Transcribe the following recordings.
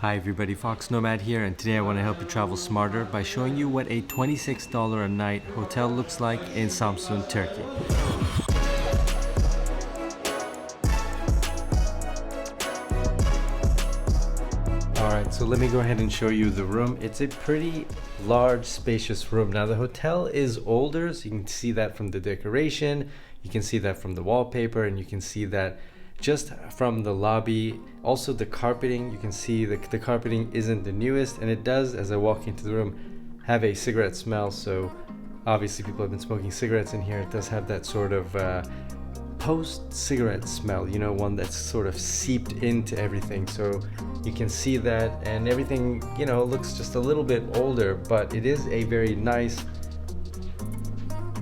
Hi everybody, foXnoMad here, and today I want to help you travel smarter by showing you what a $26 a night hotel looks like in Samsun, Turkey. Alright, so let me go ahead and show you the room. It's a pretty large, spacious room. Now the hotel is older, so you can see that from the decoration, you can see that from the wallpaper, and you can see that just from the lobby. Also the carpeting, you can see the carpeting isn't the newest, and it does, as I walk into the room, have a cigarette smell. So obviously people have been smoking cigarettes in here. It does have that sort of post-cigarette smell, you know, one that's sort of seeped into everything. So you can see that, and everything, you know, looks just a little bit older, but it is a very nice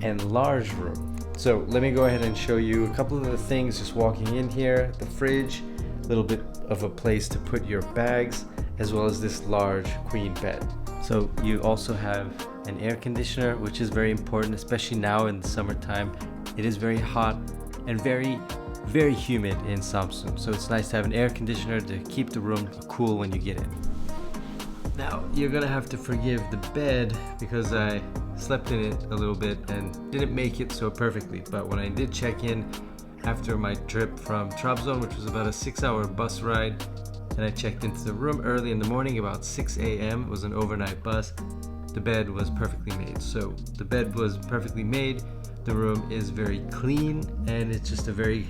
and large room. So let me go ahead and show you a couple of the things just walking in here. The fridge, a little bit of a place to put your bags, as well as this large queen bed. So you also have an air conditioner, which is very important, especially now in the summertime. It is very hot and very humid in Samsun. So it's nice to have an air conditioner to keep the room cool when you get in. Now, you're gonna have to forgive the bed because I slept in it a little bit and didn't make it so perfectly. But when I did check in after my trip from Trabzon, which was about a 6-hour bus ride, and I checked into the room early in the morning, about 6 a.m. It was an overnight bus. The bed was perfectly made. So the bed was perfectly made. The room is very clean, and it's just a very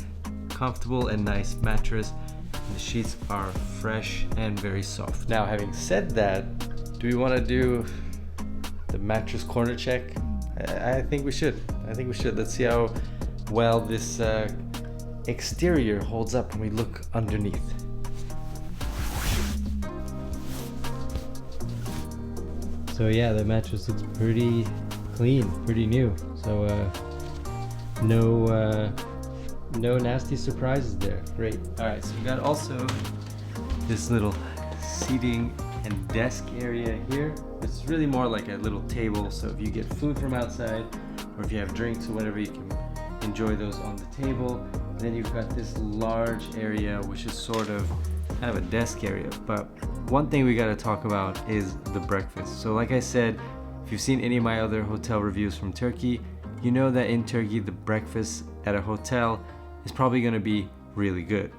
comfortable and nice mattress. The sheets are fresh and very soft. Now, having said that, do we want to do the mattress corner check? I think we should. Let's see how well this exterior holds up when we look underneath. So yeah, the mattress looks pretty clean, pretty new. So no nasty surprises there. Great. Alright, so you got also this little seating and desk area here. It's really more like a little table, so if you get food from outside or if you have drinks or whatever, you can enjoy those on the table. And then you've got this large area which is sort of kind of a desk area. But one thing we got to talk about is the breakfast. So like I said, if you've seen any of my other hotel reviews from Turkey, you know that in Turkey the breakfast at a hotel is probably going to be really good.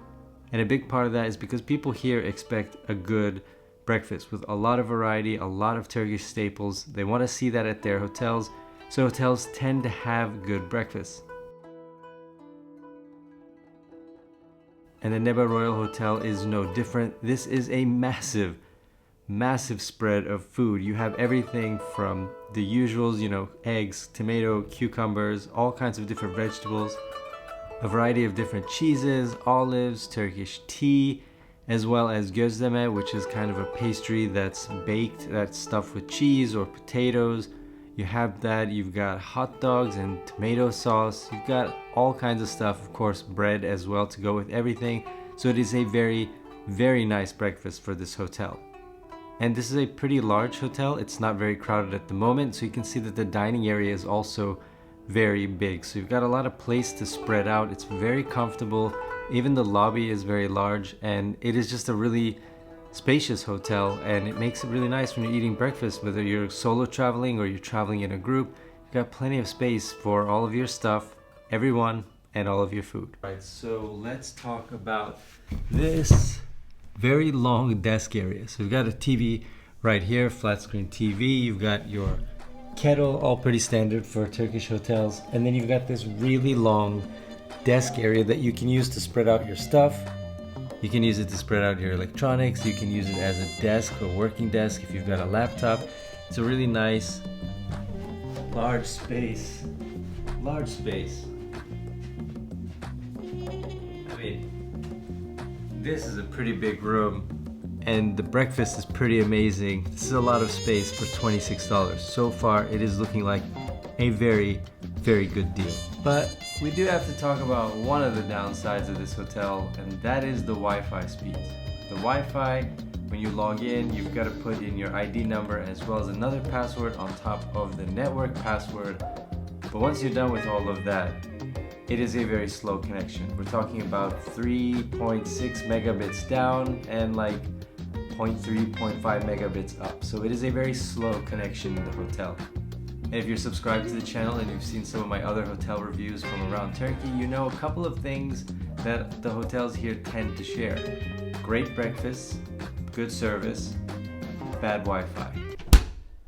And a big part of that is because people here expect a good breakfast with a lot of variety, a lot of Turkish staples. They want to see that at their hotels, so hotels tend to have good breakfast. And the Neba Royal Hotel is no different. This is a massive spread of food. You have everything from the usuals, you know, eggs, tomato, cucumbers, all kinds of different vegetables, a variety of different cheeses, olives, Turkish tea, as well as gözleme, which is kind of a pastry that's baked, that's stuffed with cheese or potatoes. You have that, you've got hot dogs and tomato sauce, you've got all kinds of stuff, of course bread as well to go with everything. So it is a very nice breakfast for this hotel. And this is a pretty large hotel. It's not very crowded at the moment, so you can see that the dining area is also very big. So you've got a lot of place to spread out. It's very comfortable. Even the lobby is very large, and it is just a really spacious hotel, and it makes it really nice when you're eating breakfast, whether you're solo traveling or you're traveling in a group. You've got plenty of space for all of your stuff, everyone, and all of your food. Right, so let's talk about this very long desk area. So we've got a TV right here, flat screen TV. You've got your kettle, all pretty standard for Turkish hotels. And then you've got this really long desk area that you can use to spread out your stuff. You can use it to spread out your electronics. You can use it as a desk or working desk if you've got a laptop. It's a really nice, large space. I mean, this is a pretty big room, and the breakfast is pretty amazing. This is a lot of space for $26. So far, it is looking like a very good deal. But we do have to talk about one of the downsides of this hotel, and that is the Wi-Fi speeds. The Wi-Fi, when you log in, you've got to put in your ID number as well as another password on top of the network password. But once you're done with all of that, it is a very slow connection. We're talking about 3.6 megabits down and like 0.3, 0.5 megabits up. So it is a very slow connection in the hotel. And if you're subscribed to the channel and you've seen some of my other hotel reviews from around Turkey, you know a couple of things that the hotels here tend to share. Great breakfast, good service, bad Wi-Fi.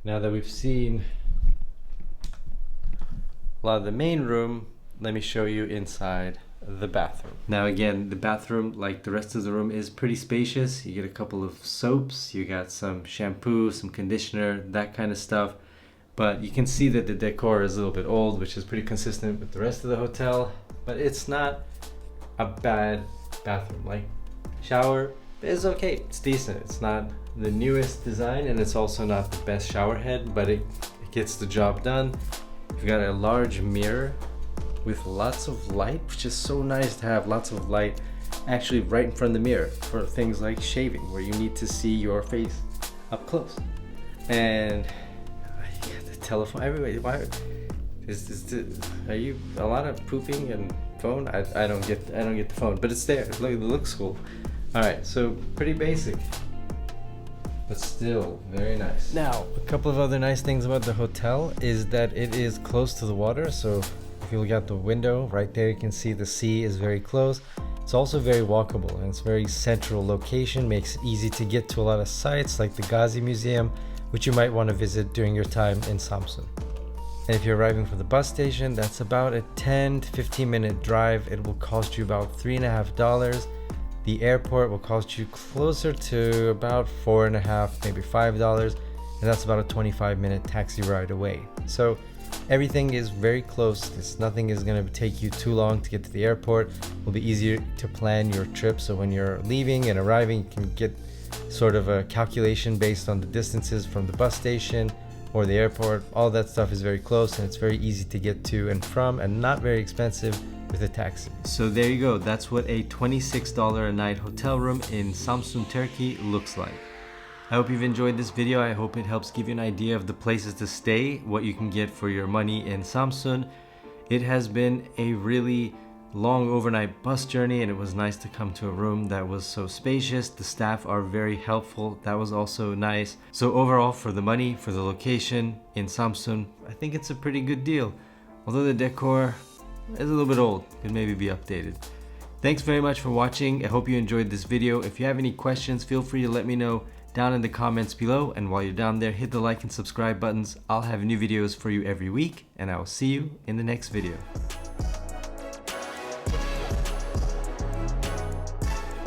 Now that we've seen a lot of the main room, let me show you inside the bathroom. Now again, the bathroom, like the rest of the room, is pretty spacious. You get a couple of soaps, you got some shampoo, some conditioner, that kind of stuff. But you can see that the decor is a little bit old, which is pretty consistent with the rest of the hotel. But it's not a bad bathroom. Like, shower is okay, it's decent. It's not the newest design, and it's also not the best shower head, but it gets the job done. You've got a large mirror with lots of light, which is so nice to have lots of light actually right in front of the mirror for things like shaving, where you need to see your face up close. And you got the telephone everywhere. Why are you a lot of pooping and phone? I don't get the phone, but it's there. Look, it looks cool. All right, so pretty basic, but still very nice. Now, a couple of other nice things about the hotel is that it is close to the water. So if you look out the window right there, you can see the sea is very close. It's also very walkable, and it's a very central location, makes it easy to get to a lot of sites like the Gazi Museum, which you might want to visit during your time in Samsun. And if you're arriving from the bus station, that's about a 10 to 15 minute drive. It will cost you about $3.50. The airport will cost you closer to about $4.50, maybe $5, and that's about a 25-minute taxi ride away. So everything is very close. Nothing is going to take you too long to get to the airport. It will be easier to plan your trip, so when you're leaving and arriving, you can get sort of a calculation based on the distances from the bus station or the airport. All that stuff is very close, and it's very easy to get to and from, and not very expensive with a taxi. So there you go. That's what a $26 a night hotel room in Samsun, Turkey looks like. I hope you've enjoyed this video. I hope it helps give you an idea of the places to stay, what you can get for your money in Samsun. It has been a really long overnight bus journey, and it was nice to come to a room that was so spacious. The staff are very helpful. That was also nice. So overall, for the money, for the location in Samsun, I think it's a pretty good deal. Although the decor is a little bit old, could maybe be updated. Thanks very much for watching. I hope you enjoyed this video. If you have any questions, feel free to let me know down in the comments below. And while you're down there, hit the like and subscribe buttons. I'll have new videos for you every week, and I will see you in the next video.